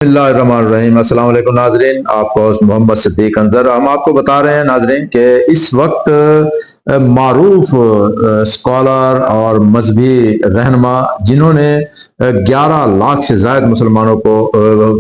बिस्मिल्लाहिर्रहमानिर्रहीम। अस्सलाम वालेकुम नाजरीन, आपको मोहम्मद सिद्दीक अंदर हम आपको बता रहे हैं नाजरीन कि इस वक्त मारूफ स्कॉलर और मजहबी रहनमा जिन्होंने 11 लाख से ज़ायद मुसलमानों को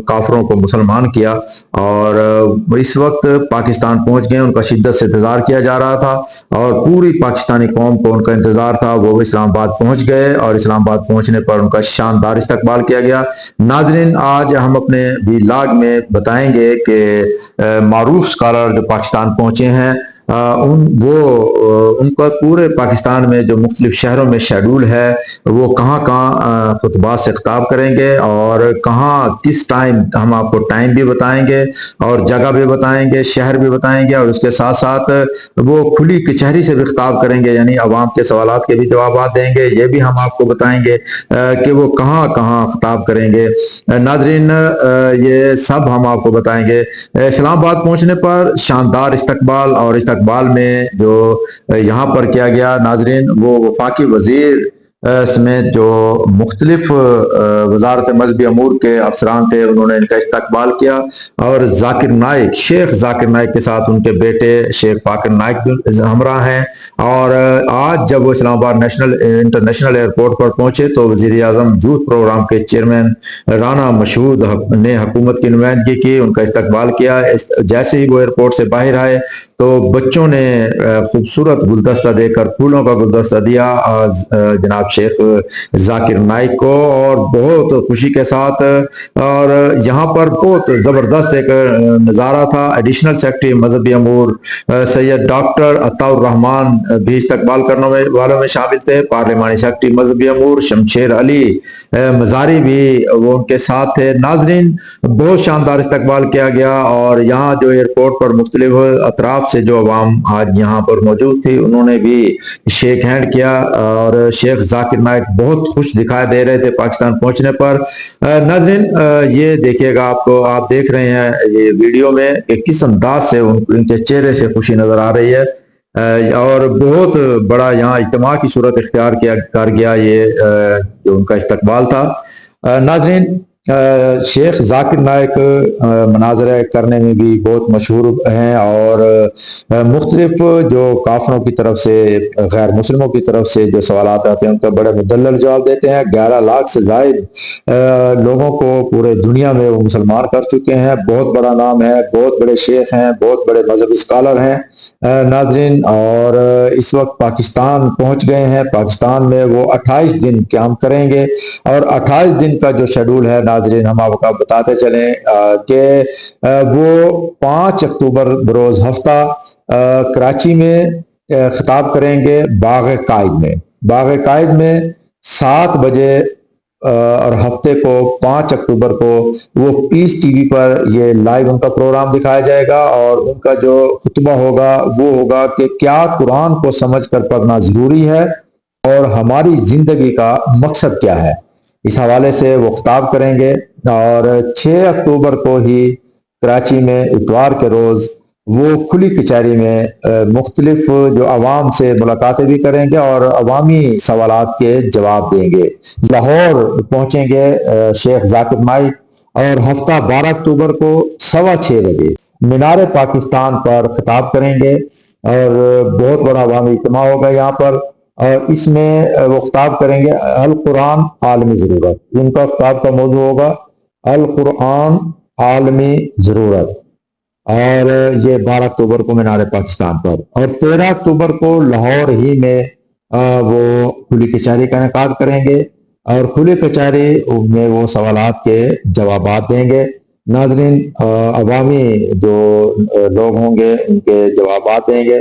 काफरों को मुसलमान किया और इस वक्त पाकिस्तान पहुंच गए। उनका शिद्दत से इंतज़ार किया जा रहा था और पूरी पाकिस्तानी कौम को उनका इंतज़ार था। वो इस्लामाबाद पहुंच गए और इस्लामाबाद पहुंचने पर उनका शानदार इस्तकबाल किया गया। नाजरीन, आज हम अपने व्लॉग में बताएंगे कि मारूफ स्कॉलर जो पाकिस्तान पहुंचे हैं, उनका पूरे पाकिस्तान में जो मुख्तलिफ शहरों में शेड्यूल है, वो कहाँ कहाँ खुतबात से खिताब करेंगे और कहाँ किस टाइम, हम आपको टाइम भी बताएंगे और जगह भी बताएंगे, शहर भी बताएंगे और उसके साथ साथ वो खुली कचहरी से भी खिताब करेंगे, यानी अवाम के सवालात के भी जवाब देंगे। ये भी हम आपको बताएंगे कि वो कहाँ कहाँ खिताब करेंगे। नाजरीन, ये सब हम आपको बताएंगे। इस्लामाबाद पहुंचने पर शानदार इस्तकबाल और इस्तकबाल में जो यहाँ पर किया गया नाजरीन, वो वफाकी वजीर समेत जो मुख्तलिफ वजारत मजहबी अमूर के अफसरान थे, उन्होंने इनका इस्तकबाल किया और जाकिर नाइक, शेख जाकिर नाइक के साथ उनके बेटे शेख फाकिर नाइक भी हमरा हैं। और आज जब वो इस्लामाबाद इंटरनेशनल एयरपोर्ट पर पहुंचे तो वजीर आजम यूथ प्रोग्राम के चेयरमैन राना मशहूद ने हुकूमत की नुमाइंदगी की, उनका इस्तकबाल किया। जैसे ही वो एयरपोर्ट से बाहर आए तो बच्चों ने खूबसूरत गुलदस्ता देकर, फूलों का गुलदस्ता दिया जनाब शेख जाकिर नाइक को, और बहुत खुशी के साथ। और यहाँ पर बहुत ज़बरदस्त एक नज़ारा था। एडिशनल सेक्रेटरी मजहबी अमूर सैयद डॉक्टर अताउर रहमान भी इस्तकबाल करने वालों में शामिल थे। पार्लिमानी सेक्रेटरी मजहबी अमूर शमशेर अली मजारी भी वो उनके साथ थे। नाजरीन, बहुत शानदार इस्तकबाल किया गया और यहाँ जो एयरपोर्ट पर मुख्तलिफ अतराफ से जो अवाम आज यहाँ पर मौजूद थी, उन्होंने भी शेक हैंड किया और शेख जाकिर नाइक बहुत खुश दिखाई दे रहे थे पाकिस्तान पहुंचने पर। नाजरीन, ये देखिएगा, आपको आप देख रहे हैं ये वीडियो में कि किस अंदाज से उनके चेहरे से खुशी नजर आ रही है और बहुत बड़ा यहाँ इज्तिमा की सूरत इख्तियार कर गया ये जो उनका इस्तकबाल था। नाजरीन, शेख जाकिर नाइक मनाजरे करने में भी बहुत मशहूर हैं और मुख्तलिफ जो काफरों की तरफ से, गैर मुस्लिमों की तरफ से जो सवालात आते हैं उनका बड़े मुदल्लल जवाब देते हैं। 11 लाख से जायद लोगों को पूरे दुनिया में वो मुसलमान कर चुके हैं। बहुत बड़ा नाम है, बहुत बड़े शेख हैं, बहुत बड़े मजहबी स्कॉलर हैं नाजरीन। और इस वक्त पाकिस्तान पहुंच गए हैं। पाकिस्तान में वो 28 दिन क्याम करेंगे और 28 दिन का जो शेड्यूल है नाजरीन, हम आपको बताते चलें कि वो 5 अक्टूबर बरोज हफ्ता कराची में खिताब करेंगे बाग कायद में। बाग कायद में 7 बजे और हफ्ते को 5 अक्टूबर को वो पीस टीवी पर ये लाइव उनका प्रोग्राम दिखाया जाएगा और उनका जो खुतबा होगा वो होगा कि क्या कुरान को समझकर पढ़ना जरूरी है और हमारी जिंदगी का मकसद क्या है। इस हवाले से वो खिताब करेंगे और 6 अक्टूबर को ही कराची में इतवार के रोज वो खुली कचहरी में मुख्तलिफ जो आवाम से मुलाकातें भी करेंगे और अवामी सवालात के जवाब देंगे। लाहौर पहुंचेंगे शेख जाकिर नाइक और हफ्ता 12 अक्टूबर को 6:15 बजे मीनार पाकिस्तान पर खिताब करेंगे और बहुत बड़ा अवामी इज्तिमा होगा यहाँ पर। और इसमें वो खिताब करेंगे अल कुरान आलमी ज़रूरत। इनका खिताब का मौजू होगा अल कुरान आलमी ज़रूरत और ये 12 अक्टूबर को मीनार पाकिस्तान पर। और 13 अक्टूबर को लाहौर ही में वो खुली कचहरी का इनेकाद करेंगे और खुली कचहरी में वो सवालात के जवाब देंगे। नाजरीन, अवामी जो लोग होंगे उनके जवाब देंगे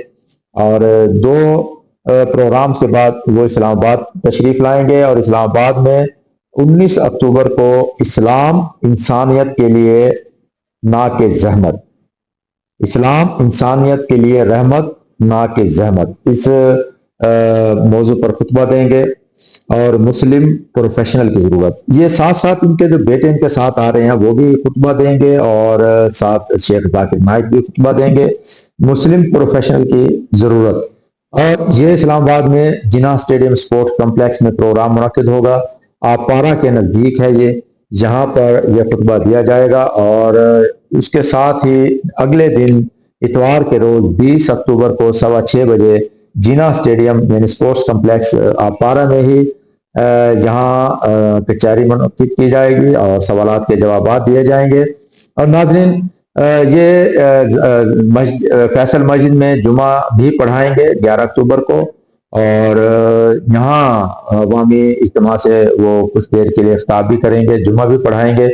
और 2 प्रोग्राम्स के बाद वो इस्लामाबाद तशरीफ लाएंगे और इस्लामाबाद में 19 अक्टूबर को इस्लाम इंसानियत के लिए ना के जहमत, इस्लाम इंसानियत के लिए रहमत ना के जहमत, इस मौजू पर खुतबा देंगे और मुस्लिम प्रोफेशनल की जरूरत। ये साथ साथ उनके जो बेटे इनके साथ आ रहे हैं वो भी खुतबा देंगे और साथ शेख जाकिर नाइक भी खुतबा देंगे, मुस्लिम प्रोफेशनल की जरूरत। और ये इस्लामाबाद में जिना स्टेडियम स्पोर्ट्स कम्प्लेक्स में प्रोग्राम मुनक्किद होगा। पारा के नज़दीक है ये। یہاں پر یہ خطبہ دیا جائے گا، اور اس کے ساتھ ہی اگلے دن اتوار کے روز 20 اکتوبر کو 6:15 بجے جینا اسٹیڈیم یعنی اسپورٹس کمپلیکس آپارہ میں ہی یہاں کچہری منعقد کی جائے گی اور سوالات کے جوابات دیے جائیں گے۔ اور ناظرین، فیصل مسجد میں جمعہ بھی پڑھائیں گے 11 اکتوبر کو، اور یہاں عوامی اجتماع سے وہ کچھ دیر کے لیے خطاب بھی کریں گے، جمعہ بھی پڑھائیں گے۔